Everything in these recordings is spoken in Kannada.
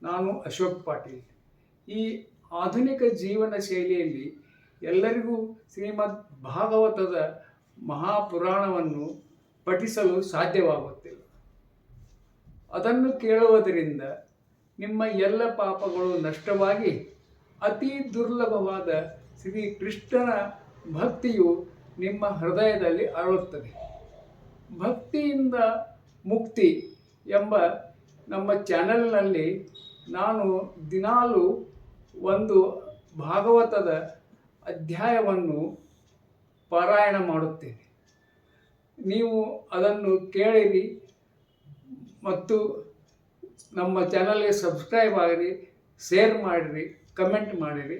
ನಾನು ಅಶೋಕ್ ಪಾಟೀಲ್. ಈ ಆಧುನಿಕ ಜೀವನ ಶೈಲಿಯಲ್ಲಿ ಎಲ್ಲರಿಗೂ ಶ್ರೀಮದ್ ಭಾಗವತದ ಮಹಾಪುರಾಣವನ್ನು ಪಠಿಸಲು ಸಾಧ್ಯವಾಗುತ್ತಿಲ್ಲ. ಅದನ್ನು ಕೇಳುವುದರಿಂದ ನಿಮ್ಮ ಎಲ್ಲ ಪಾಪಗಳು ನಷ್ಟವಾಗಿ ಅತಿ ದುರ್ಲಭವಾದ ಶ್ರೀ ಕೃಷ್ಣನ ಭಕ್ತಿಯು ನಿಮ್ಮ ಹೃದಯದಲ್ಲಿ ಅರಳುತ್ತದೆ. ಭಕ್ತಿಯಿಂದ ಮುಕ್ತಿ ಎಂಬ ನಮ್ಮ ಚಾನೆಲ್ನಲ್ಲಿ ನಾನು ದಿನಾಲೂ ಒಂದು ಭಾಗವತದ ಅಧ್ಯಾಯವನ್ನು ಪಾರಾಯಣ ಮಾಡುತ್ತೇನೆ. ನೀವು ಅದನ್ನು ಕೇಳಿರಿ ಮತ್ತು ನಮ್ಮ ಚಾನಲ್ಗೆ ಸಬ್ಸ್ಕ್ರೈಬ್ ಆಗಿರಿ, ಶೇರ್ ಮಾಡಿರಿ, ಕಮೆಂಟ್ ಮಾಡಿರಿ.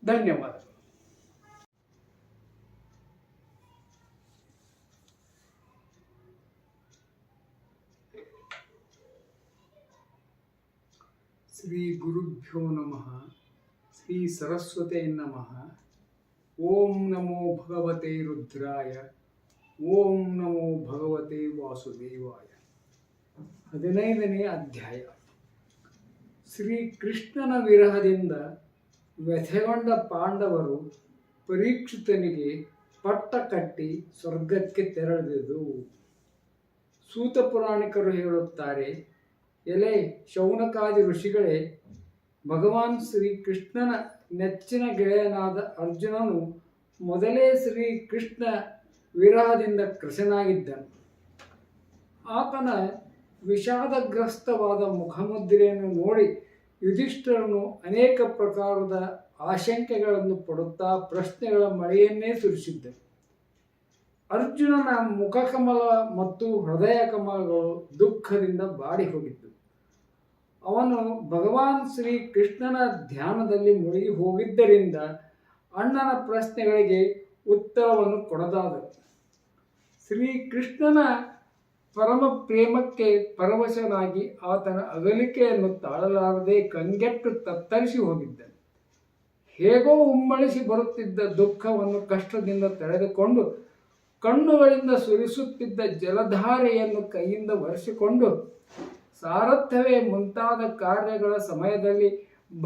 ಧನ್ಯವಾದಗಳು. ಶ್ರೀ ಗುರುಭ್ಯೋ ನಮಃ. ಶ್ರೀ ಸರಸ್ವತೇ ನಮಃ. ಓಂ ನಮೋ ಭಗವತೆ ರುದ್ರಾಯ. ಓಂ ನಮೋ ಭಗವತೆ ವಾಸುದೇವಾಯ. 15ನೇ ಅಧ್ಯಾಯ. ಶ್ರೀ ಕೃಷ್ಣನ ವಿರಹದಿಂದ ವ್ಯಥೆಗೊಂಡ ಪಾಂಡವರು ಪರೀಕ್ಷಿತನಿಗೆ ಪಟ್ಟ ಕಟ್ಟಿ ಸ್ವರ್ಗಕ್ಕೆ ತೆರಳಿದುದು. ಸೂತ ಪುರಾಣಿಕರು ಹೇಳುತ್ತಾರೆ, ಎಲೆ ಶೌನಕಾದಿ ಋಷಿಗಳೇ, ಭಗವಾನ್ ಶ್ರೀ ಕೃಷ್ಣನ ನೆಚ್ಚಿನ ಗೆಳೆಯನಾದ ಅರ್ಜುನನು ಮೊದಲೇ ಶ್ರೀ ಕೃಷ್ಣ ವಿರಹದಿಂದ ಕೃಶನಾಗಿದ್ದನು. ಆತನ ವಿಷಾದಗ್ರಸ್ತವಾದ ಮುಖಮುದ್ರೆಯನ್ನು ನೋಡಿ ಯುಧಿಷ್ಠಿರನು ಅನೇಕ ಪ್ರಕಾರದ ಆಶಂಕೆಗಳನ್ನು ಪಡುತ್ತಾ ಪ್ರಶ್ನೆಗಳ ಮಳೆಯನ್ನೇ ಸುರಿಸಿದ್ದನು. ಅರ್ಜುನನ ಮುಖಕಮಲ ಮತ್ತು ಹೃದಯ ಕಮಲಗಳು ದುಃಖದಿಂದ ಬಾಡಿ ಹೋಗಿದ್ದವು. ಅವನು ಭಗವಾನ್ ಶ್ರೀ ಕೃಷ್ಣನ ಧ್ಯಾನದಲ್ಲಿ ಮುಳುಗಿ ಹೋಗಿದ್ದರಿಂದ ಅಣ್ಣನ ಪ್ರಶ್ನೆಗಳಿಗೆ ಉತ್ತರವನ್ನು ಕೊಡದಾದನು. ಶ್ರೀ ಕೃಷ್ಣನ ಪರಮ ಪ್ರೇಮಕ್ಕೆ ಪರವಶನಾಗಿ ಆತನ ಅಗಲಿಕೆಯನ್ನು ತಾಳಲಾರದೆ ಕಂಗೆಟ್ಟು ತತ್ತರಿಸಿ ಹೋಗಿದ್ದನು. ಹೇಗೋ ಉಮ್ಮಳಿಸಿ ಬರುತ್ತಿದ್ದ ದುಃಖವನ್ನು ಕಷ್ಟದಿಂದ ತಡೆದುಕೊಂಡು ಕಣ್ಣುಗಳಿಂದ ಸುರಿಸುತ್ತಿದ್ದ ಜಲಧಾರೆಯನ್ನು ಕೈಯಿಂದ ಒರೆಸಿಕೊಂಡು ಸಾರಥ್ಯವೇ ಮುಂತಾದ ಕಾರ್ಯಗಳ ಸಮಯದಲ್ಲಿ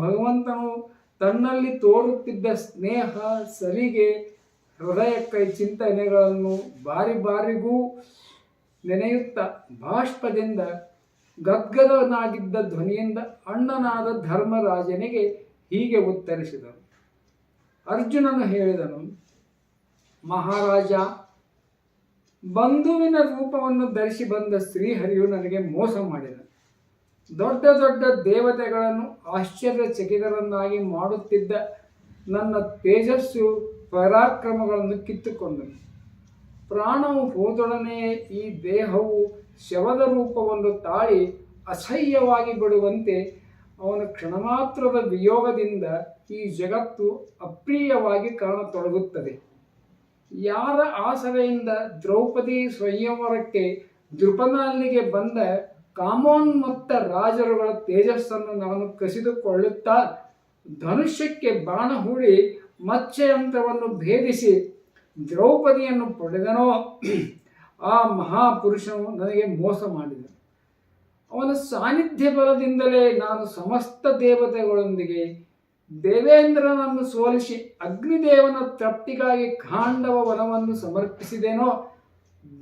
ಭಗವಂತನು ತನ್ನಲ್ಲಿ ತೋರುತ್ತಿದ್ದ ಸ್ನೇಹ, ಸಲಿಗೆ, ಹೃದಯಕ್ಕೈ ಚಿಂತನೆಗಳನ್ನು ಬಾರಿ ಬಾರಿಗೂ ನೆನೆಯುತ್ತಾ ಬಾಷ್ಪದಿಂದ ಗದ್ಗದನಾಗಿದ್ದ ಧ್ವನಿಯಿಂದ ಅಣ್ಣನಾದ ಧರ್ಮರಾಜನಿಗೆ ಹೀಗೆ ಉತ್ತರಿಸಿದನು. ಅರ್ಜುನನು ಹೇಳಿದನು, ಮಹಾರಾಜ, ಬಂಧುವಿನ ರೂಪವನ್ನು ಧರಿಸಿ ಬಂದ ಶ್ರೀಹರಿಯು ನನಗೆ ಮೋಸ ಮಾಡಿದ. ದೊಡ್ಡ ದೊಡ್ಡ ದೇವತೆಗಳನ್ನು ಆಶ್ಚರ್ಯಚಕಿತರನ್ನಾಗಿ ಮಾಡುತ್ತಿದ್ದ ನನ್ನ ತೇಜಸ್ಸು ಪರಾಕ್ರಮಗಳನ್ನು ಕಿತ್ತುಕೊಂಡನು. ಪ್ರಾಣವು ಹೋದೊಡನೆಯೇ ಈ ದೇಹವು ಶವದ ರೂಪವನ್ನು ತಾಳಿ ಅಸಹ್ಯವಾಗಿ ಬಿಡುವಂತೆ ಅವನ ಕ್ಷಣಮಾತ್ರದ ವಿಯೋಗದಿಂದ ಈ ಜಗತ್ತು ಅಪ್ರಿಯವಾಗಿ ಕಾಣತೊಡಗುತ್ತದೆ. ಯಾರ ಆಸರೆಯಿಂದ ದ್ರೌಪದಿ ಸ್ವಯಂವರಕ್ಕೆ ದೃಪದಲ್ಲಿಗೆ ಬಂದ ಕಾಮೋನ್ಮತ್ತ ರಾಜರುಗಳ ತೇಜಸ್ಸನ್ನು ನಾನು ಕಸಿದುಕೊಳ್ಳುತ್ತಾ ಧನುಷ್ಯಕ್ಕೆ ಬಾಣ ಹೂಡಿ ಮತ್ಸ್ಯಯಂತ್ರವನ್ನು ಭೇದಿಸಿ ದ್ರೌಪದಿಯನ್ನು ಪಡೆದನೋ, ಆ ಮಹಾಪುರುಷನು ನನಗೆ ಮೋಸ ಮಾಡಿದ. ಅವನ ಸಾನ್ನಿಧ್ಯ ಬಲದಿಂದಲೇ ನಾನು ಸಮಸ್ತ ದೇವತೆಗಳೊಂದಿಗೆ ದೇವೇಂದ್ರನನ್ನು ಸೋಲಿಸಿ ಅಗ್ನಿದೇವನ ತೃಪ್ತಿಗಾಗಿ ಖಾಂಡವ ವನವನ್ನು ಸಮರ್ಪಿಸಿದೆನೋ,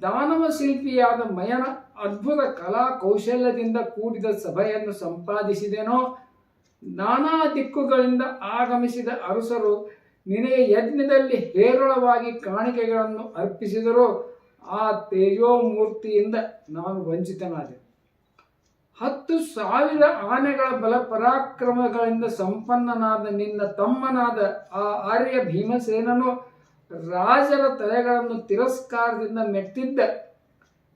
ದಾನವ ಶಿಲ್ಪಿಯಾದ ಮಯನ ಅದ್ಭುತ ಕಲಾ ಕೌಶಲ್ಯದಿಂದ ಕೂಡಿದ ಸಭೆಯನ್ನು ಸಂಪಾದಿಸಿದೆನೋ, ನಾನಾ ದಿಕ್ಕುಗಳಿಂದ ಆಗಮಿಸಿದ ಅರಸರು ನಿನಗೆ ಯಜ್ಞದಲ್ಲಿ ಹೇರಳವಾಗಿ ಕಾಣಿಕೆಗಳನ್ನು ಅರ್ಪಿಸಿದರೂ ಆ ತೇಜೋಮೂರ್ತಿಯಿಂದ ನಾನು ವಂಚಿತನಾದೆ. 10,000 ಆನೆಗಳ ಬಲ ಪರಾಕ್ರಮಗಳಿಂದ ಸಂಪನ್ನನಾದ ನಿನ್ನ ತಮ್ಮನಾದ ಆ ಆರ್ಯ ಭೀಮಸೇನನು ರಾಜರ ತಲೆಗಳನ್ನು ತಿರಸ್ಕಾರದಿಂದ ಮೆಟ್ಟಿದ್ದ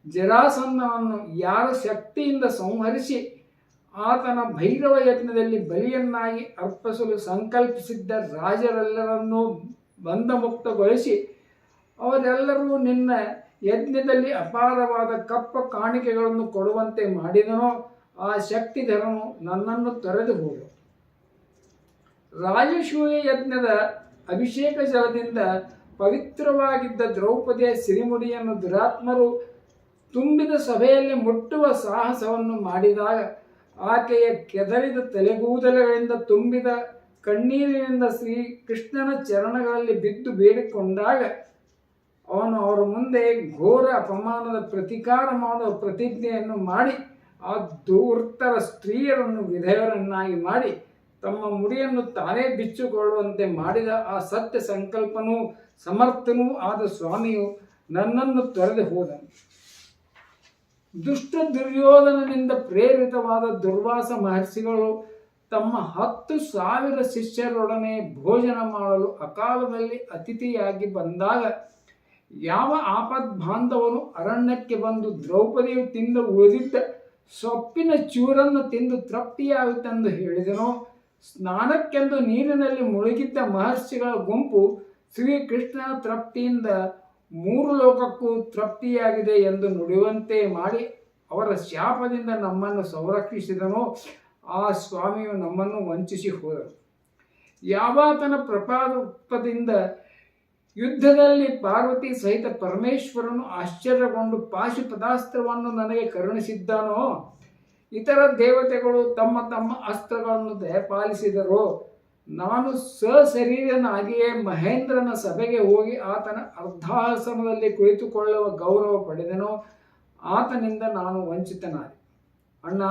ಜರಾಸಂಧನನ್ನು ಯಾರ ಶಕ್ತಿಯಿಂದ ಸಂಹರಿಸಿ ಆತನ ಭೈರವ ಯಜ್ಞದಲ್ಲಿ ಬಲಿಯನ್ನಾಗಿ ಅರ್ಪಿಸಲು ಸಂಕಲ್ಪಿಸಿದ್ದ ರಾಜರೆಲ್ಲರನ್ನೂ ಬಂಧಮುಕ್ತಗೊಳಿಸಿ ಅವರೆಲ್ಲರೂ ನಿನ್ನ ಯಜ್ಞದಲ್ಲಿ ಅಪಾರವಾದ ಕಪ್ಪ ಕಾಣಿಕೆಗಳನ್ನು ಕೊಡುವಂತೆ ಮಾಡಿದನೋ, ಆ ಶಕ್ತಿಧರನು ನನ್ನನ್ನು ತೊರೆದು ಹೋದ. ರಾಜಸೂಯ ಯಜ್ಞದ ಅಭಿಷೇಕ ಜಲದಿಂದ ಪವಿತ್ರವಾಗಿದ್ದ ದ್ರೌಪದಿಯ ಸಿರಿಮುಡಿಯನ್ನು ದುರಾತ್ಮರು ತುಂಬಿದ ಸಭೆಯಲ್ಲಿ ಮುಟ್ಟುವ ಸಾಹಸವನ್ನು ಮಾಡಿದಾಗ ಆಕೆಯ ಕೆದರಿದ ತಲೆಗೂದಲುಗಳಿಂದ ತುಂಬಿದ ಕಣ್ಣೀರಿನಿಂದ ಶ್ರೀಕೃಷ್ಣನ ಚರಣಗಳಲ್ಲಿ ಬಿದ್ದು ಬೇಡಿಕೊಂಡಾಗ ಅವನು ಅವರ ಮುಂದೆ ಘೋರ ಅಪಮಾನದ ಪ್ರತೀಕಾರ ಮಾಡುವ ಪ್ರತಿಜ್ಞೆಯನ್ನು ಮಾಡಿ ಆ ಧೂರ್ತರ ಸ್ತ್ರೀಯರನ್ನು ವಿಧೇಯರನ್ನಾಗಿ ಮಾಡಿ ತಮ್ಮ ಮುಡಿಯನ್ನು ತಾನೇ ಬಿಚ್ಚಿಕೊಳ್ಳುವಂತೆ ಮಾಡಿದ ಆ ಸತ್ಯ ಸಂಕಲ್ಪನೂ ಸಮರ್ಥನೂ ಆದ ಸ್ವಾಮಿಯು ನನ್ನನ್ನು ತೊರೆದು ಹೋದನು. ದುಷ್ಟ ದುರ್ಯೋಧನನಿಂದ ಪ್ರೇರಿತವಾದ ದುರ್ವಾಸ ಮಹರ್ಷಿಗಳು ತಮ್ಮ 10,000 ಶಿಷ್ಯರೊಡನೆ ಭೋಜನ ಮಾಡಲು ಅಕಾಲದಲ್ಲಿ ಅತಿಥಿಯಾಗಿ ಬಂದಾಗ ಯಾವ ಆಪದ್ಬಾಂಧವನು ಅರಣ್ಯಕ್ಕೆ ಬಂದು ದ್ರೌಪದಿಯು ತಿಂದು ಉಳಿದಿದ್ದ ಸೊಪ್ಪಿನ ಚೂರನ್ನು ತಿಂದು ತೃಪ್ತಿಯಾಗುತ್ತೆಂದು ಹೇಳಿದನೋ, ಸ್ನಾನಕ್ಕೆಂದು ನೀರಿನಲ್ಲಿ ಮುಳುಗಿದ್ದ ಮಹರ್ಷಿಗಳ ಗುಂಪು ಶ್ರೀಕೃಷ್ಣನ ತೃಪ್ತಿಯಿಂದ 3 ಲೋಕಕ್ಕೂ ತೃಪ್ತಿಯಾಗಿದೆ ಎಂದು ನುಡಿಯುವಂತೆ ಮಾಡಿ ಅವರ ಶಾಪದಿಂದ ನಮ್ಮನ್ನು ಸಂರಕ್ಷಿಸಿದನೋ, ಆ ಸ್ವಾಮಿಯು ನಮ್ಮನ್ನು ವಂಚಿಸಿ ಹೋದರು. ಯಾವಾತನ ಪ್ರಪಾದದಿಂದ ಯುದ್ಧದಲ್ಲಿ ಪಾರ್ವತಿ ಸಹಿತ ಪರಮೇಶ್ವರನು ಆಶ್ಚರ್ಯಗೊಂಡು ಪಾಶುಪದಾಸ್ತ್ರವನ್ನು ನನಗೆ ಕರುಣಿಸಿದ್ದಾನೋ, ಇತರ ದೇವತೆಗಳು ತಮ್ಮ ತಮ್ಮ ಅಸ್ತ್ರಗಳನ್ನು ದಯಪಾಲಿಸಿದರೋ, ನಾನು ಸಶರೀರನಾಗಿಯೇ ಮಹೇಂದ್ರನ ಸಭೆಗೆ ಹೋಗಿ ಆತನ ಅರ್ಧಾಸನದಲ್ಲಿ ಕುಳಿತುಕೊಳ್ಳುವ ಗೌರವ ಪಡೆದೆನೋ, ಆತನಿಂದ ನಾನು ವಂಚಿತನಾದೆ. ಅಣ್ಣ,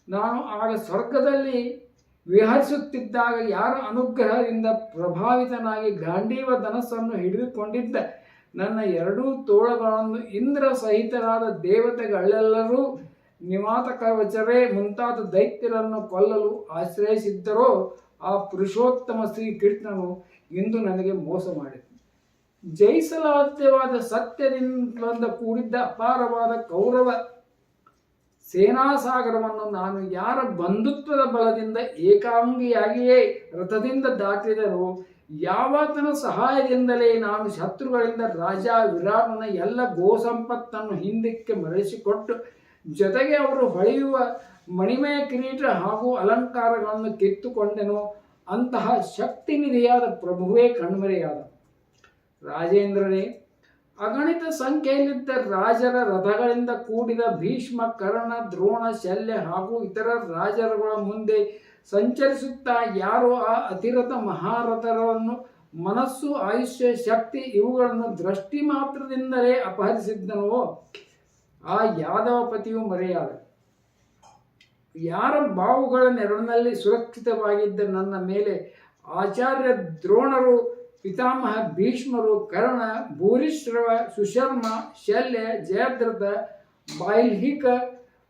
ನಾನು ಆಗ ಸ್ವರ್ಗದಲ್ಲಿ ವಿಹರಿಸುತ್ತಿದ್ದಾಗ ಯಾರ ಅನುಗ್ರಹದಿಂದ ಪ್ರಭಾವಿತನಾಗಿ ಗಾಂಡೀವ ಧನಸ್ಸನ್ನು ಹಿಡಿದುಕೊಂಡಿದ್ದ ನನ್ನ 2 ತೋಳುಗಳನ್ನು ಇಂದ್ರ ಸಹಿತರಾದ ದೇವತೆಗಳೆಲ್ಲರೂ ನಿವಾತ ಕವಚರೇ ಮುಂತಾದ ದೈತ್ಯರನ್ನು ಕೊಲ್ಲಲು ಆಶ್ರಯಿಸಿದ್ದರೋ, ಆ ಪುರುಷೋತ್ತಮ ಶ್ರೀಕೃಷ್ಣನು ಇಂದು ನನಗೆ ಮೋಸ ಮಾಡಿದನು. ಜಯಿಸಲಾಧ್ಯವಾದ ಸತ್ಯದಿಂದ ಕೂಡಿದ್ದ ಅಪಾರವಾದ ಕೌರವ ಸೇನಾಸಾಗರವನ್ನು ನಾನು ಯಾರ ಬಂಧುತ್ವದ ಬಲದಿಂದ ಏಕಾಂಗಿಯಾಗಿಯೇ ರಥದಿಂದ ದಾಟಿದರೂ, ಯಾವಾತನ ಸಹಾಯದಿಂದಲೇ ನಾನು ಶತ್ರುಗಳಿಂದ ರಾಜ ವಿರಾಟನ ಎಲ್ಲ ಗೋಸಂಪತ್ತನ್ನು ಹಿಂದಕ್ಕೆ ಮರಳಿಸಿಕೊಟ್ಟು, ಜೊತೆಗೆ ಅವರು ಹೊಳೆಯುವ ಮಣಿಮಯ ಕಿರೀಟ ಹಾಗೂ ಅಲಂಕಾರಗಳನ್ನು ಕಿತ್ತುಕೊಂಡೆನೋ, ಅಂತಹ ಶಕ್ತಿನಿಧಿಯಾದ ಪ್ರಭುವೇ ಕಣ್ಮರೆಯಾದ. ರಾಜೇಂದ್ರನೇ, ಅಗಣಿತ ಸಂಖ್ಯೆಯಲ್ಲಿದ್ದ ರಾಜರ ರಥಗಳಿಂದ ಕೂಡಿದ ಭೀಷ್ಮ, ಕರ್ಣ, ದ್ರೋಣ, ಶಲ್ಯ ಹಾಗೂ ಇತರ ರಾಜರುಗಳ ಮುಂದೆ ಸಂಚರಿಸುತ್ತಾ ಯಾರೋ ಆ ಅತಿರಥ ಮಹಾರಥರನ್ನು ಮನಸ್ಸು, ಆಯುಷ್ಯ, ಶಕ್ತಿ ಇವುಗಳನ್ನು ದೃಷ್ಟಿ ಮಾತ್ರದಿಂದಲೇ ಅಪಹರಿಸಿದ್ದನೋ, ಆ ಯಾದವಪತಿಯು ಮರೆಯಾದ. ಯಾರ ಬಾವುಗಳ ನೆರಳಿನಲ್ಲಿ ಸುರಕ್ಷಿತವಾಗಿದ್ದ ನನ್ನ ಮೇಲೆ ಆಚಾರ್ಯ ದ್ರೋಣರು, ಪಿತಾಮಹ ಭೀಷ್ಮರು, ಕರ್ಣ, ಭೂರಿಶ್ರವ, ಸುಶರ್ಮ, ಶಲ್ಯ, ಜಯದ್ರಥ, ಬಾಲ್ಹಿಕ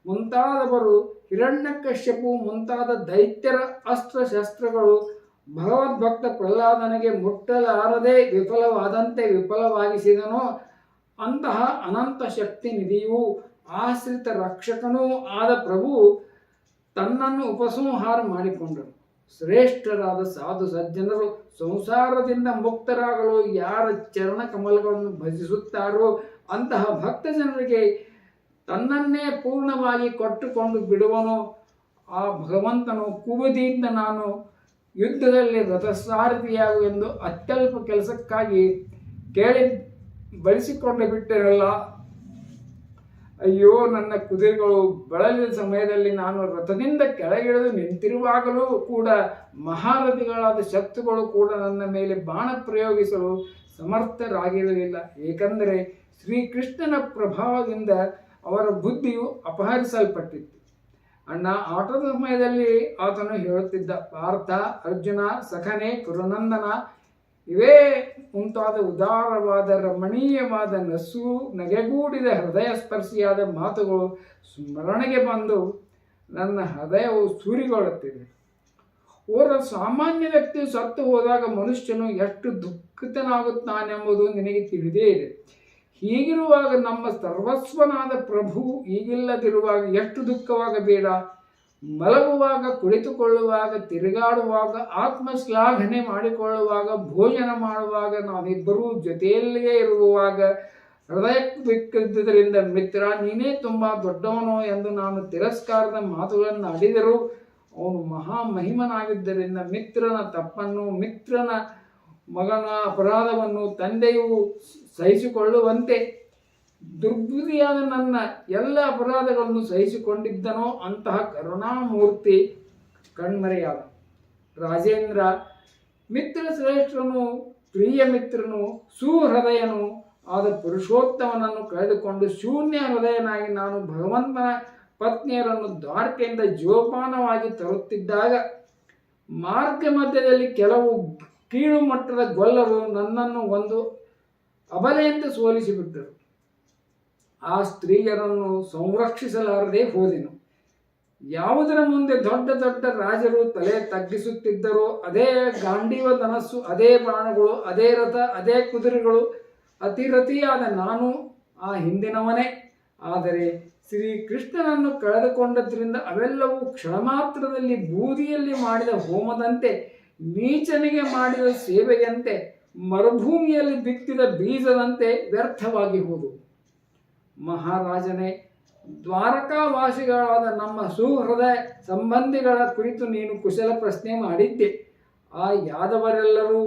ಮುಂತಾದವರು, ಹಿರಣ್ಯಕಶ್ಯಪು ಮುಂತಾದ ದೈತ್ಯರ ಅಸ್ತ್ರಶಸ್ತ್ರಗಳು ಭಗವದ್ಭಕ್ತ ಪ್ರಹ್ಲಾದನಿಗೆ ಮುಟ್ಟಲಾರದೆ ವಿಫಲವಾದಂತೆ ವಿಫಲವಾಗಿಸಿದನೋ, ಅಂತಹ ಅನಂತ ಶಕ್ತಿ ನಿಧಿಯೂ ಆಶ್ರಿತ ರಕ್ಷಕನೂ ಆದ ಪ್ರಭು ತನ್ನನ್ನು ಉಪಸಂಹಾರ ಮಾಡಿಕೊಂಡನು. ಶ್ರೇಷ್ಠರಾದ ಸಾಧು ಸಜ್ಜನರು ಸಂಸಾರದಿಂದ ಮುಕ್ತರಾಗಲು ಯಾರ ಚರಣ ಕಮಲಗಳನ್ನು ಭಜಿಸುತ್ತಾರೋ, ಅಂತಹ ಭಕ್ತ ಜನರಿಗೆ ತನ್ನನ್ನೇ ಪೂರ್ಣವಾಗಿ ಕೊಟ್ಟುಕೊಂಡು ಬಿಡುವನೋ, ಆ ಭಗವಂತನು ಕುಬುದಿಯಿಂದ ನಾನು ಯುದ್ಧದಲ್ಲಿ ರಥಸಾರಥಿಯಾಗು ಎಂದು ಅತ್ಯಲ್ಪ ಕೆಲಸಕ್ಕಾಗಿ ಕೇಳಿ ಬಳಸಿಕೊಂಡು ಬಿಟ್ಟಿರಲ್ಲ. ಅಯ್ಯೋ, ನನ್ನ ಕುದುರೆಗಳು ಬಳಲಿದ ಸಮಯದಲ್ಲಿ ನಾನು ರಥದಿಂದ ಕೆಳಗಿಳಿದು ನಿಂತಿರುವಾಗಲೂ ಕೂಡ ಮಹಾರಥಿಗಳಾದ ಶತ್ರುಗಳು ಕೂಡ ನನ್ನ ಮೇಲೆ ಬಾಣ ಪ್ರಯೋಗಿಸಲು ಸಮರ್ಥರಾಗಿರಲಿಲ್ಲ. ಏಕೆಂದರೆ ಶ್ರೀಕೃಷ್ಣನ ಪ್ರಭಾವದಿಂದ ಅವರ ಬುದ್ಧಿಯು ಅಪಹರಿಸಲ್ಪಟ್ಟಿತ್ತು. ಅಣ್ಣ, ಆಟದ ಸಮಯದಲ್ಲಿ ಆತನು ಹೇಳುತ್ತಿದ್ದ, ಪಾರ್ಥ, ಅರ್ಜುನ, ಸಖನೆ, ಕುರುನಂದನ ಇವೇ ಮುಂತಾದ ಉದಾರವಾದ ರಮಣೀಯವಾದ ನಸು ನಗೆಗೂಡಿದ ಹೃದಯ ಸ್ಪರ್ಶಿಯಾದ ಮಾತುಗಳು ಸ್ಮರಣೆಗೆ ಬಂದು ನನ್ನ ಹೃದಯವು ಸೂರಿಗೊಳ್ಳುತ್ತಿದೆ. ಓರ್ವ ಸಾಮಾನ್ಯ ವ್ಯಕ್ತಿಯು ಸತ್ತು ಹೋದಾಗ ಮನುಷ್ಯನು ಎಷ್ಟು ದುಃಖಿತನಾಗುತ್ತಾನೆಂಬುದು ನಿನಗೆ ತಿಳಿದೇ ಇದೆ. ಹೀಗಿರುವಾಗ ನಮ್ಮ ಸರ್ವಸ್ವನಾದ ಪ್ರಭು ಈಗಿಲ್ಲದಿರುವಾಗ ಎಷ್ಟು ದುಃಖವಾಗಬೇಡ. ಮಲಗುವಾಗ, ಕುಳಿತುಕೊಳ್ಳುವಾಗ, ತಿರುಗಾಡುವಾಗ, ಆತ್ಮಶ್ಲಾಘನೆ ಮಾಡಿಕೊಳ್ಳುವಾಗ, ಭೋಜನ ಮಾಡುವಾಗ, ನಾವಿಬ್ಬರೂ ಜೊತೆಯಲ್ಲಿಯೇ ಇರುವಾಗ, ಹೃದಯಕ್ಕೆ ಬಿಕ್ಕಿದ್ದರಿಂದ ಮಿತ್ರ ನೀನೇ ತುಂಬ ದೊಡ್ಡವನೋ ಎಂದು ನಾನು ತಿರಸ್ಕಾರದ ಮಾತುಗಳನ್ನು ಆಡಿದರೂ, ಅವನು ಮಹಾಮಹಿಮನಾಗಿದ್ದರಿಂದ ಮಿತ್ರನ ತಪ್ಪನ್ನು, ಮಿತ್ರನ ಮಗನ ಅಪರಾಧವನ್ನು ತಂದೆಯು ಸಹಿಸಿಕೊಳ್ಳುವಂತೆ ದುರ್ಬುದ್ಧಿಯಾದ ನನ್ನ ಎಲ್ಲ ಅಪರಾಧಗಳನ್ನು ಸಹಿಸಿಕೊಂಡಿದ್ದನೋ ಅಂತಹ ಕರುಣಾಮೂರ್ತಿ ಕಣ್ಮರೆಯಾದ. ರಾಜೇಂದ್ರ ಮಿತ್ರ ಶ್ರೇಷ್ಠನು, ಪ್ರಿಯ ಮಿತ್ರನು, ಸುಹೃದಯನು ಆದ ಪುರುಷೋತ್ತಮನನ್ನು ಕಳೆದುಕೊಂಡು ಶೂನ್ಯ ಹೃದಯನಾಗಿ ನಾನು ಭಗವಂತನ ಪತ್ನಿಯರನ್ನು ದ್ವಾರಕೆಯಿಂದ ಜೋಪಾನವಾಗಿ ತರುತ್ತಿದ್ದಾಗ ಮಾರ್ಗ ಮಧ್ಯದಲ್ಲಿ ಕೆಲವು ಕೀಳು ಮಟ್ಟದ ಗೊಲ್ಲರು ನನ್ನನ್ನು ಒಂದು ಅಬಲೆಯಂತೆ ಸೋಲಿಸಿಬಿಟ್ಟರು. ಆ ಸ್ತ್ರೀಯರನ್ನು ಸಂರಕ್ಷಿಸಲಾರದೆ ಹೋದೆನು. ಯಾವುದರ ಮುಂದೆ ದೊಡ್ಡ ದೊಡ್ಡ ರಾಜರು ತಲೆ ತಗ್ಗಿಸುತ್ತಿದ್ದರೋ ಅದೇ ಗಾಂಡೀವ ಧನಸ್ಸು, ಅದೇ ಬಾಣಗಳು, ಅದೇ ರಥ, ಅದೇ ಕುದುರೆಗಳು, ಅತಿರಥಿಯಾದ ನಾನು ಆ ಹಿಂದಿನವನೇ. ಆದರೆ ಶ್ರೀಕೃಷ್ಣನನ್ನು ಕಳೆದುಕೊಂಡದ್ರಿಂದ ಅವೆಲ್ಲವೂ ಕ್ಷಣಮಾತ್ರದಲ್ಲಿ ಬೂದಿಯಲ್ಲಿ ಮಾಡಿದ ಹೋಮದಂತೆ, ನೀಚನಿಗೆ ಮಾಡಿದ ಸೇವೆಯಂತೆ, ಮರುಭೂಮಿಯಲ್ಲಿ ಬಿತ್ತಿದ ಬೀಜದಂತೆ ವ್ಯರ್ಥವಾಗಿ ಹೋದವು. ಮಹಾರಾಜನೇ, ದ್ವಾರಕಾವಾಸಿಗಳಾದ ನಮ್ಮ ಸುಹೃದಯ ಸಂಬಂಧಿಗಳ ಕುರಿತು ನೀನು ಕುಶಲ ಪ್ರಶ್ನೆ ಮಾಡಿದ್ದೆ. ಆ ಯಾದವರೆಲ್ಲರೂ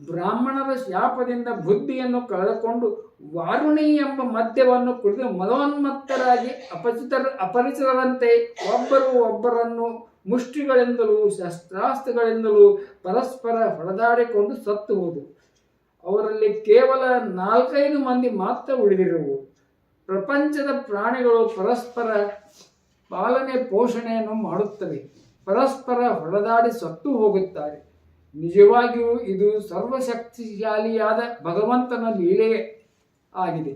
ಬ್ರಾಹ್ಮಣರ ಶಾಪದಿಂದ ಬುದ್ಧಿಯನ್ನು ಕಳೆದುಕೊಂಡು ವಾರುಣಿ ಎಂಬ ಮದ್ಯವನ್ನು ಕುಡಿದು ಮದೋನ್ಮತ್ತರಾಗಿ ಅಪರಿಚಿತರಂತೆ ಒಬ್ಬರನ್ನು ಮುಷ್ಟಿಗಳಿಂದಲೂ ಶಸ್ತ್ರಾಸ್ತ್ರಗಳಿಂದಲೂ ಪರಸ್ಪರ ಹೊಡೆದಾಡಿಕೊಂಡು ಸತ್ತು ಹೋದವು. ಅವರಲ್ಲಿ ಕೇವಲ 4-5 ಮಂದಿ ಮಾತ್ರ ಉಳಿದಿರುವು. ಪ್ರಪಂಚದ ಪ್ರಾಣಿಗಳು ಪರಸ್ಪರ ಪಾಲನೆ ಪೋಷಣೆಯನ್ನು ಮಾಡುತ್ತವೆ, ಪರಸ್ಪರ ಹೊಡೆದಾಡಿ ಸತ್ತು ಹೋಗುತ್ತಾರೆ. ನಿಜವಾಗಿಯೂ ಇದು ಸರ್ವಶಕ್ತಿಶಾಲಿಯಾದ ಭಗವಂತನ ಲೀಲೆಯೇ ಆಗಿದೆ.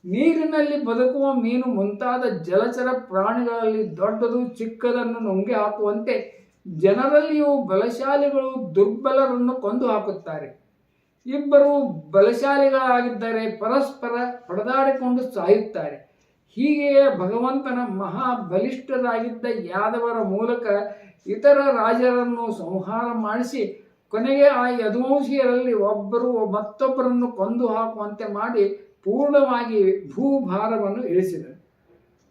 ನೀರಿನಲ್ಲಿ ಬದುಕುವ ಮೀನು ಮುಂತಾದ ಜಲಚರ ಪ್ರಾಣಿಗಳಲ್ಲಿ ದೊಡ್ಡದು ಚಿಕ್ಕದನ್ನು ನುಂಗಿ ಹಾಕುವಂತೆ ಜನರಲ್ಲಿಯೂ ಬಲಶಾಲಿಗಳು ದುರ್ಬಲರನ್ನು ಕೊಂದು ಹಾಕುತ್ತಾರೆ. ಇಬ್ಬರು ಬಲಶಾಲಿಗಳಾಗಿದ್ದರೆ ಪರಸ್ಪರ ಹೊಡೆದಾಡಿಕೊಂಡು ಸಾಯುತ್ತಾರೆ. ಹೀಗೆಯೇ ಭಗವಂತನ ಮಹಾಬಲಿಷ್ಠರಾಗಿದ್ದ ಯಾದವರ ಮೂಲಕ ಇತರ ರಾಜರನ್ನು ಸಂಹಾರ ಮಾಡಿಸಿ ಕೊನೆಗೆ ಆ ಯದುವಂಶಿಯರಲ್ಲಿ ಒಬ್ಬರು ಮತ್ತೊಬ್ಬರನ್ನು ಕೊಂದು ಹಾಕುವಂತೆ ಮಾಡಿ ಪೂರ್ಣವಾಗಿ ಭೂಭಾರವನ್ನು ಇಳಿಸಿದರು.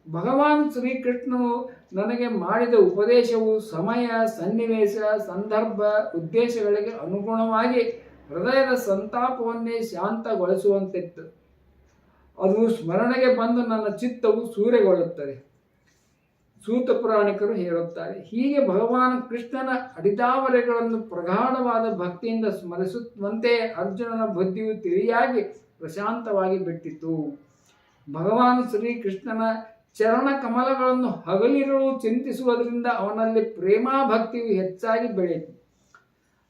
ಭಗವಾನ್ ಶ್ರೀಕೃಷ್ಣನು ನನಗೆ ಮಾಡಿದ ಉಪದೇಶವು ಸಮಯ, ಸನ್ನಿವೇಶ, ಸಂದರ್ಭ, ಉದ್ದೇಶಗಳಿಗೆ ಅನುಗುಣವಾಗಿ ಹೃದಯದ ಸಂತಾಪವನ್ನೇ ಶಾಂತಗೊಳಿಸುವಂತಿತ್ತು. ಅದು ಸ್ಮರಣೆಗೆ ಬಂದು ನನ್ನ ಚಿತ್ತವು ಸೂರೆಗೊಳ್ಳುತ್ತದೆ. ಸೂತ ಪುರಾಣಿಕರು ಹೇಳುತ್ತಾರೆ, ಹೀಗೆ ಭಗವಾನ್ ಕೃಷ್ಣನ ಅಡಿದಾವರೆಗಳನ್ನು ಪ್ರಗಾಢವಾದ ಭಕ್ತಿಯಿಂದ ಸ್ಮರಿಸುವಂತೆ ಅರ್ಜುನನ ಬುದ್ಧಿಯು ತಿಳಿಯಾಗಿ ಪ್ರಶಾಂತವಾಗಿ ಬಿಟ್ಟಿತು. ಭಗವಾನ್ ಶ್ರೀಕೃಷ್ಣನ ಚರಣ ಕಮಲಗಳನ್ನು ಹಗಲಿರುಳು ಚಿಂತಿಸುವುದರಿಂದ ಅವನಲ್ಲಿ ಪ್ರೇಮಾಭಕ್ತಿಯು ಹೆಚ್ಚಾಗಿ ಬೆಳೆಯಿತು.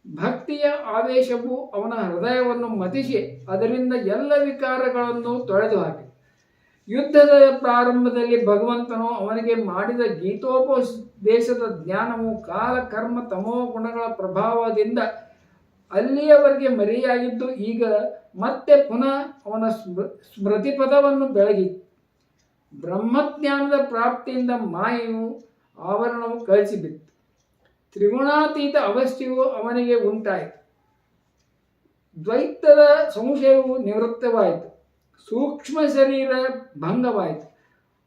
ಭಕ್ತಿಯ ಆವೇಶವು ಅವನ ಹೃದಯವನ್ನು ಮತಿಸಿ ಅದರಿಂದ ಎಲ್ಲ ವಿಕಾರಗಳನ್ನು ತೊಳೆದು ಹಾಕಿ. ಯುದ್ಧದ ಪ್ರಾರಂಭದಲ್ಲಿ ಭಗವಂತನು ಅವನಿಗೆ ಮಾಡಿದ ಗೀತೋಪದೇಶದ ಜ್ಞಾನವು ಕಾಲ, ಕರ್ಮ, ತಮೋ ಗುಣಗಳ ಪ್ರಭಾವದಿಂದ ಅಲ್ಲಿಯವರೆಗೆ ಮರೆಯಾಗಿದ್ದು ಈಗ ಮತ್ತೆ ಪುನಃ ಅವನ ಸ್ಮೃತಿಪದವನ್ನು ಬೆಳಗಿತು. ಬ್ರಹ್ಮಜ್ಞಾನದ ಪ್ರಾಪ್ತಿಯಿಂದ ಮಾಯೆಯು ಆವರಣವು ಕಳಿಸಿಬಿತ್ತು. ತ್ರಿಗುಣಾತೀತ ಅವಸ್ಥೆಯು ಅವನಿಗೆ ಉಂಟಾಯಿತು. ದ್ವೈತದ ಸಂಶಯವು ನಿವೃತ್ತವಾಯಿತು. ಸೂಕ್ಷ್ಮ ಶರೀರ ಭಂಗವಾಯಿತು.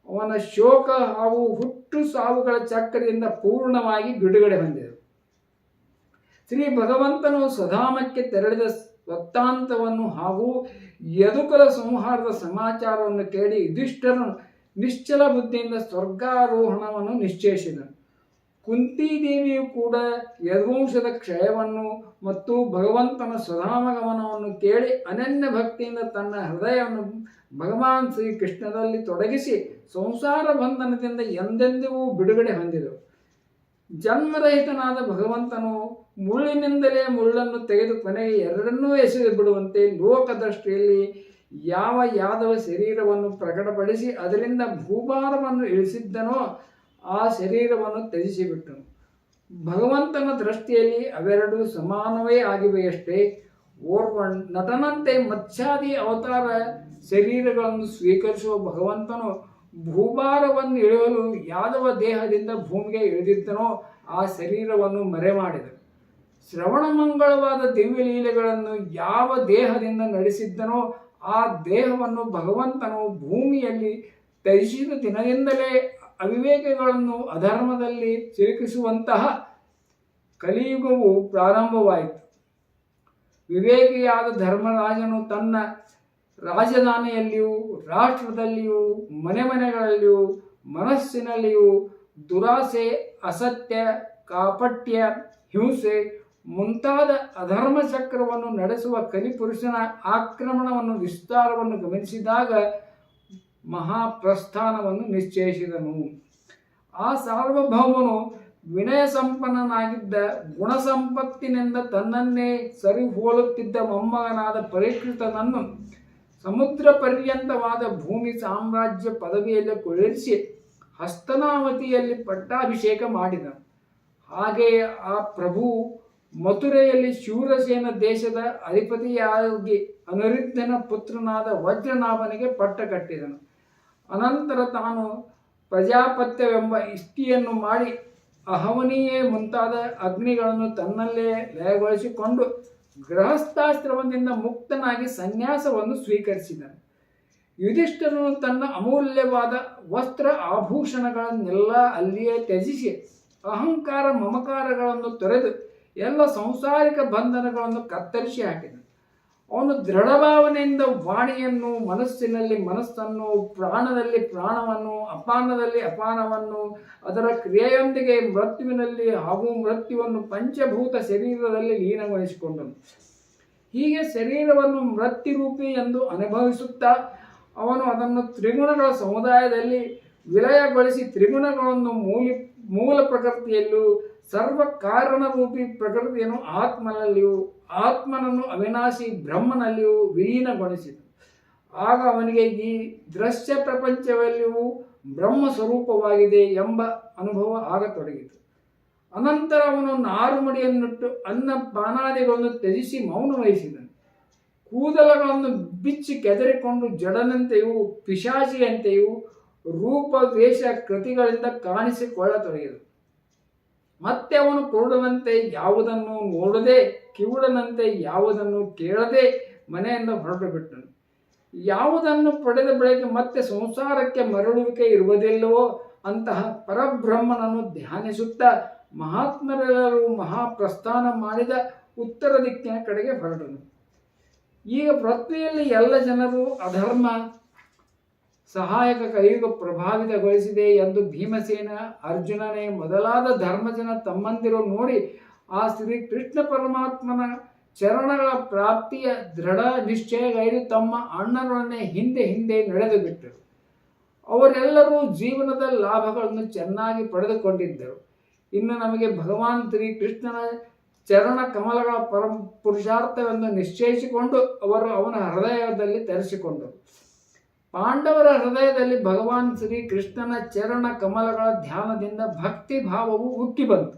ಅವನ ಶೋಕ ಹಾಗೂ ಹುಟ್ಟು ಸಾವುಗಳ ಚಕ್ರದಿಂದ ಪೂರ್ಣವಾಗಿ ಬಿಡುಗಡೆ ಹೊಂದಿದರು. ಶ್ರೀ ಭಗವಂತನು ಸಧಾಮಕ್ಕೆ ತೆರಳಿದ ವೃತ್ತಾಂತವನ್ನು ಹಾಗೂ ಯದುಕುಲ ಸಂಹಾರದ ಸಮಾಚಾರವನ್ನು ಕೇಳಿ ಯುಧಿಷ್ಠರನು ನಿಶ್ಚಲ ಬುದ್ಧಿಯಿಂದ ಸ್ವರ್ಗಾರೋಹಣವನ್ನು ನಿಶ್ಚಯಿಸಿದನು. ಕುಂತಿದೇವಿಯು ಕೂಡ ಯದುವಂಶದ ಕ್ಷಯವನ್ನು ಮತ್ತು ಭಗವಂತನ ಸ್ವಧಾಮಗಮನವನ್ನು ಕೇಳಿ ಅನನ್ಯ ಭಕ್ತಿಯಿಂದ ತನ್ನ ಹೃದಯವನ್ನು ಭಗವಾನ್ ಶ್ರೀಕೃಷ್ಣನಲ್ಲಿ ತೊಡಗಿಸಿ ಸಂಸಾರ ಬಂಧನದಿಂದ ಎಂದೆಂದಿಗೂ ಬಿಡುಗಡೆ ಹೊಂದಿದರು. ಜನ್ಮರಹಿತನಾದ ಭಗವಂತನು ಮುಳ್ಳಿನಿಂದಲೇ ಮುಳ್ಳನ್ನು ತೆಗೆದು ಕೊನೆಗೆ ಎರಡನ್ನೂ ಎಸೆದು ಬಿಡುವಂತೆ ಲೋಕದೃಷ್ಟಿಯಲ್ಲಿ ಯಾವ ಯಾದವ ಶರೀರವನ್ನು ಪ್ರಕಟಪಡಿಸಿ ಅದರಿಂದ ಭೂಭಾರವನ್ನು ಇಳಿಸಿದ್ದನೋ ಆ ಶರೀರವನ್ನು ತ್ಯಜಿಸಿಬಿಟ್ಟನು. ಭಗವಂತನ ದೃಷ್ಟಿಯಲ್ಲಿ ಅವೆರಡೂ ಸಮಾನವೇ ಆಗಿವೆಯಷ್ಟೇ. ಓರ್ವ ನಟನಂತೆ ಮತ್ಸ್ಯಾದಿ ಅವತಾರ ಶರೀರಗಳನ್ನು ಸ್ವೀಕರಿಸುವ ಭಗವಂತನು ಭೂಭಾರವನ್ನು ಇಳಿಯಲು ಯಾದವ ದೇಹದಿಂದ ಭೂಮಿಗೆ ಇಳಿದಿದ್ದನೋ ಆ ಶರೀರವನ್ನು ಮರೆಮಾಡಿದನು. ಶ್ರವಣಮಂಗಳವಾದ ದಿವ್ಯ ಲೀಲೆಗಳನ್ನು ಯಾವ ದೇಹದಿಂದ ನಡೆಸಿದ್ದನೋ ಆ ದೇಹವನ್ನು ಭಗವಂತನು ಭೂಮಿಯಲ್ಲಿ ತ್ಯಜಿಸಿದ ದಿನದಿಂದಲೇ ಅವಿವೇಕಗಳನ್ನು ಅಧರ್ಮದಲ್ಲಿ ಸಿಲುಕಿಸುವಂತಹ ಕಲಿಯುಗವು ಪ್ರಾರಂಭವಾಯಿತು. ವಿವೇಕಿಯಾದ ಧರ್ಮರಾಜನು ತನ್ನ ರಾಜಧಾನಿಯಲ್ಲಿಯೂ ರಾಷ್ಟ್ರದಲ್ಲಿಯೂ ಮನೆ ಮನೆಗಳಲ್ಲಿಯೂ ಮನಸ್ಸಿನಲ್ಲಿಯೂ ದುರಾಸೆ, ಅಸತ್ಯ, ಕಾಪಟ್ಯ, ಹಿಂಸೆ ಮುಂತಾದ ಅಧರ್ಮ ಚಕ್ರವನ್ನು ನಡೆಸುವ ಕಲಿಪುರುಷನ ಆಕ್ರಮಣವನ್ನು ವಿಸ್ತಾರವನ್ನು ಗಮನಿಸಿದಾಗ ಮಹಾಪ್ರಸ್ಥಾನವನ್ನು ನಿಶ್ಚಯಿಸಿದನು. ಆ ಸಾರ್ವಭೌಮನು ವಿನಯ ಸಂಪನ್ನನಾಗಿದ್ದ, ಗುಣಸಂಪತ್ತಿನಿಂದ ತನ್ನನ್ನೇ ಸರಿಹೋಲುತ್ತಿದ್ದ ಮೊಮ್ಮಗನಾದ ಪರೀಕ್ಷಿತನನ್ನು ಸಮುದ್ರ ಪರ್ಯಂತವಾದ ಭೂಮಿ ಸಾಮ್ರಾಜ್ಯ ಪದವಿಯಲ್ಲಿ ಕುಳ್ಳಿರಿಸಿ ಹಸ್ತನಾವತಿಯಲ್ಲಿ ಪಟ್ಟಾಭಿಷೇಕ ಮಾಡಿದನು. ಹಾಗೆಯೇ ಆ ಪ್ರಭು ಮಥುರೆಯಲ್ಲಿ ಶೂರಸೇನ ದೇಶದ ಅಧಿಪತಿಯಾಗಿ ಅನಿರುದ್ಧನ ಪುತ್ರನಾದ ವಜ್ರನಾಭನಿಗೆ ಪಟ್ಟ ಕಟ್ಟಿದನು. ಅನಂತರ ತಾನು ಪ್ರಜಾಪತ್ಯವೆಂಬ ಇಷ್ಟಿಯನ್ನು ಮಾಡಿ ಅಹವನಿಯೇ ಮುಂತಾದ ಅಗ್ನಿಗಳನ್ನು ತನ್ನಲ್ಲೇ ಲಯಗೊಳಿಸಿಕೊಂಡು ಗೃಹಸ್ಥಾಶ್ರಮದಿಂದ ಮುಕ್ತನಾಗಿ ಸನ್ಯಾಸವನ್ನು ಸ್ವೀಕರಿಸಿದನು. ಯುಧಿಷ್ಠಿರನು ತನ್ನ ಅಮೂಲ್ಯವಾದ ವಸ್ತ್ರ ಆಭೂಷಣಗಳನ್ನೆಲ್ಲ ಅಲ್ಲಿಯೇ ತ್ಯಜಿಸಿ ಅಹಂಕಾರ ಮಮಕಾರಗಳನ್ನು ತೊರೆದು ಎಲ್ಲ ಸಂಸಾರಿಕ ಬಂಧನಗಳನ್ನು ಕತ್ತರಿಸಿ ಹಾಕಿದನು. ಅವನು ದೃಢಭಾವನೆಯಿಂದ ವಾಣಿಯನ್ನು, ಮನಸ್ಸಿನಲ್ಲಿ ಮನಸ್ಸನ್ನು, ಪ್ರಾಣದಲ್ಲಿ ಪ್ರಾಣವನ್ನು, ಅಪಾನದಲ್ಲಿ ಅಪಾನವನ್ನು, ಅದರ ಕ್ರಿಯೆಯೊಂದಿಗೆ ಮೃತ್ಯುವಿನಲ್ಲಿ ಹಾಗೂ ಮೃತ್ಯುವನ್ನು ಪಂಚಭೂತ ಶರೀರದಲ್ಲಿ ಲೀನಗೊಳಿಸಿಕೊಂಡನು. ಹೀಗೆ ಶರೀರವನ್ನು ಮೃತ್ಯುರೂಪಿ ಎಂದು ಅನುಭವಿಸುತ್ತಾ ಅವನು ಅದನ್ನು ತ್ರಿಗುಣಗಳ ಸಮುದಾಯದಲ್ಲಿ ವಿಲಯಗೊಳಿಸಿ ತ್ರಿಗುಣಗಳನ್ನು ಮೂಲ ಪ್ರಕೃತಿಯಲ್ಲೂ ಸರ್ವ ಕಾರಣರೂಪಿ ಪ್ರಕೃತಿಯನ್ನು ಆತ್ಮನಲ್ಲಿಯೂ ಆತ್ಮನನ್ನು ಅವಿನಾಶಿ ಬ್ರಹ್ಮನಲ್ಲಿಯೂ ವಿಲೀನಗೊಳಿಸಿದನು. ಆಗ ಅವನಿಗೆ ಈ ದೃಶ್ಯ ಪ್ರಪಂಚವೆಲ್ಲವೂ ಬ್ರಹ್ಮ ಸ್ವರೂಪವಾಗಿದೆ ಎಂಬ ಅನುಭವ ಆಗತೊಡಗಿತು. ಅನಂತರ ಅವನು ನಾರುಮಡಿಯನ್ನಿಟ್ಟು ಅನ್ನ ಪಾನಾದಿಗಳನ್ನು ತ್ಯಜಿಸಿ ಮೌನ ವಹಿಸಿದನು. ಕೂದಲಗಳನ್ನು ಬಿಚ್ಚಿ ಕೆದರಿಕೊಂಡು ಜಡನಂತೆಯೂ ಪಿಶಾಚಿಯಂತೆಯೂ ರೂಪ ವೇಷ ಕೃತಿಗಳಿಂದ ಕಾಣಿಸಿಕೊಳ್ಳತೊಡಗಿದನು. ಮತ್ತೆ ಅವನು ಕುರುಡನಂತೆ ಯಾವುದನ್ನು ನೋಡದೆ, ಕಿವುಡನಂತೆ ಯಾವುದನ್ನು ಕೇಳದೆ ಮನೆಯಿಂದ ಹೊರಟು ಬಿಟ್ಟನು. ಯಾವುದನ್ನು ಪಡೆದ ಬಳಿಕ ಮತ್ತೆ ಸಂಸಾರಕ್ಕೆ ಮರಳುವಿಕೆ ಇರುವುದಿಲ್ಲವೋ ಅಂತಹ ಪರಬ್ರಹ್ಮನನ್ನು ಧ್ಯಾನಿಸುತ್ತಾ ಮಹಾತ್ಮರೆಲ್ಲರೂ ಮಹಾಪ್ರಸ್ಥಾನ ಮಾಡಿದ ಉತ್ತರ ದಿಕ್ಕಿನ ಕಡೆಗೆ ಹೊರಟನು. ಈಗ ಪೃಥ್ವಿಯಲ್ಲಿ ಎಲ್ಲ ಜನರು ಅಧರ್ಮ ಸಹಾಯಕ ಕಲಿಯುಗ ಪ್ರಭಾವಿತಗೊಳಿಸಿದೆ ಎಂದು ಭೀಮಸೇನ, ಅರ್ಜುನನೇ ಮೊದಲಾದ ಧರ್ಮಜನ ತಮ್ಮಂದಿರು ನೋಡಿ ಆ ಶ್ರೀ ಕೃಷ್ಣ ಪರಮಾತ್ಮನ ಚರಣಗಳ ಪ್ರಾಪ್ತಿಯ ದೃಢ ನಿಶ್ಚಯಗೈದು ತಮ್ಮ ಅಣ್ಣನೊಡನೆ ಹಿಂದೆ ಹಿಂದೆ ನಡೆದು ಬಿಟ್ಟರು. ಅವರೆಲ್ಲರೂ ಜೀವನದ ಲಾಭಗಳನ್ನು ಚೆನ್ನಾಗಿ ಪಡೆದುಕೊಂಡಿದ್ದರು. ಇನ್ನು ನಮಗೆ ಭಗವಾನ್ ಶ್ರೀ ಕೃಷ್ಣನ ಚರಣ ಕಮಲಗಳ ಪರಮ ಪುರುಷಾರ್ಥವೆಂದು ನಿಶ್ಚಯಿಸಿಕೊಂಡು ಅವರು ಅವನ ಹೃದಯದಲ್ಲಿ ತರಿಸಿಕೊಂಡರು. ಪಾಂಡವರ ಹೃದಯದಲ್ಲಿ ಭಗವಾನ್ ಶ್ರೀ ಕೃಷ್ಣನ ಚರಣ ಕಮಲಗಳ ಧ್ಯಾನದಿಂದ ಭಕ್ತಿ ಭಾವವು ಹುಟ್ಟಿ ಬಂತು.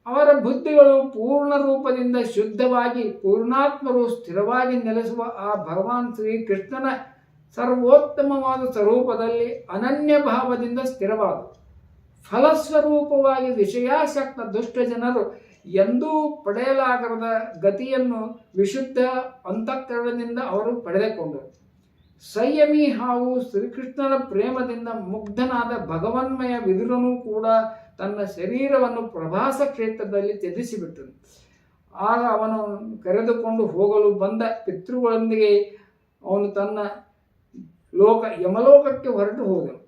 ಅವರ ಬುದ್ಧಿಗಳು ಪೂರ್ಣ ರೂಪದಿಂದ ಶುದ್ಧವಾಗಿ ಪೂರ್ಣಾತ್ಮರು ಸ್ಥಿರವಾಗಿ ನೆಲೆಸುವ ಆ ಭಗವಾನ್ ಶ್ರೀ ಕೃಷ್ಣನ ಸರ್ವೋತ್ತಮವಾದ ಸ್ವರೂಪದಲ್ಲಿ ಅನನ್ಯ ಭಾವದಿಂದ ಸ್ಥಿರವಾದವು. ಫಲಸ್ವರೂಪವಾಗಿ ವಿಷಯಾಸಕ್ತ ದುಷ್ಟ ಜನರು ಎಂದೂ ಪಡೆಯಲಾಗದ ಗತಿಯನ್ನು ವಿಶುದ್ಧ ಅಂತಃಕರಣದಿಂದ ಅವರು ಪಡೆದುಕೊಂಡರು. ಸಂಯಮಿ ಹಾಗೂ ಶ್ರೀಕೃಷ್ಣನ ಪ್ರೇಮದಿಂದ ಮುಗ್ಧನಾದ ಭಗವನ್ಮಯ ವಿದುರನೂ ಕೂಡ ತನ್ನ ಶರೀರವನ್ನು ಪ್ರಭಾಸ ಕ್ಷೇತ್ರದಲ್ಲಿ ತ್ಯಜಿಸಿಬಿಟ್ಟನು. ಆಗ ಅವನು ಕರೆದುಕೊಂಡು ಹೋಗಲು ಬಂದ ಪಿತೃಗಳೊಂದಿಗೆ ಅವನು ತನ್ನ ಯಮಲೋಕಕ್ಕೆ ಹೊರಟು ಹೋದನು.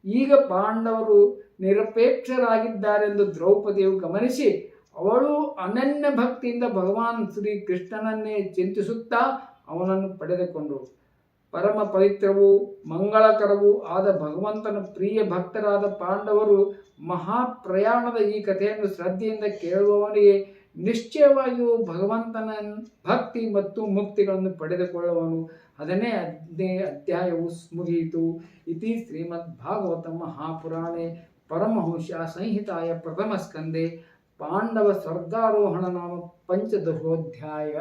ಈಗ ಪಾಂಡವರು ನಿರಪೇಕ್ಷರಾಗಿದ್ದಾರೆಂದು ದ್ರೌಪದಿಯು ಗಮನಿಸಿ ಅವಳು ಅನನ್ಯ ಭಕ್ತಿಯಿಂದ ಭಗವಾನ್ ಶ್ರೀ ಕೃಷ್ಣನನ್ನೇ ಚಿಂತಿಸುತ್ತಾ ಅವನನ್ನು ಪಡೆದುಕೊಂಡಳು. ಪರಮ ಪವಿತ್ರವೂ ಮಂಗಳಕರವೂ ಆದ ಭಗವಂತನ ಪ್ರಿಯ ಭಕ್ತರಾದ ಪಾಂಡವರು ಮಹಾಪ್ರಯಾಣದ ಈ ಕಥೆಯನ್ನು ಶ್ರದ್ಧೆಯಿಂದ ಕೇಳುವವನಿಗೆ ನಿಶ್ಚಯವಾಗಿಯೂ ಭಗವಂತನ ಭಕ್ತಿ ಮತ್ತು ಮುಕ್ತಿಗಳನ್ನು ಪಡೆದುಕೊಳ್ಳುವನು. 15ನೇ ಅಧ್ಯಾಯವು ಮುಗಿಯಿತು. ಇತಿ ಶ್ರೀಮದ್ ಭಾಗವತ ಮಹಾಪುರಾಣೆ ಪರಮಹಂಸ ಸಂಹಿತಾಯ ಪ್ರಥಮ ಸ್ಕಂದೆ ಪಾಂಡವ ಸ್ವರ್ಗಾರೋಹಣ ನಾಮ ಪಂಚದಶೋಧ್ಯಾಯ.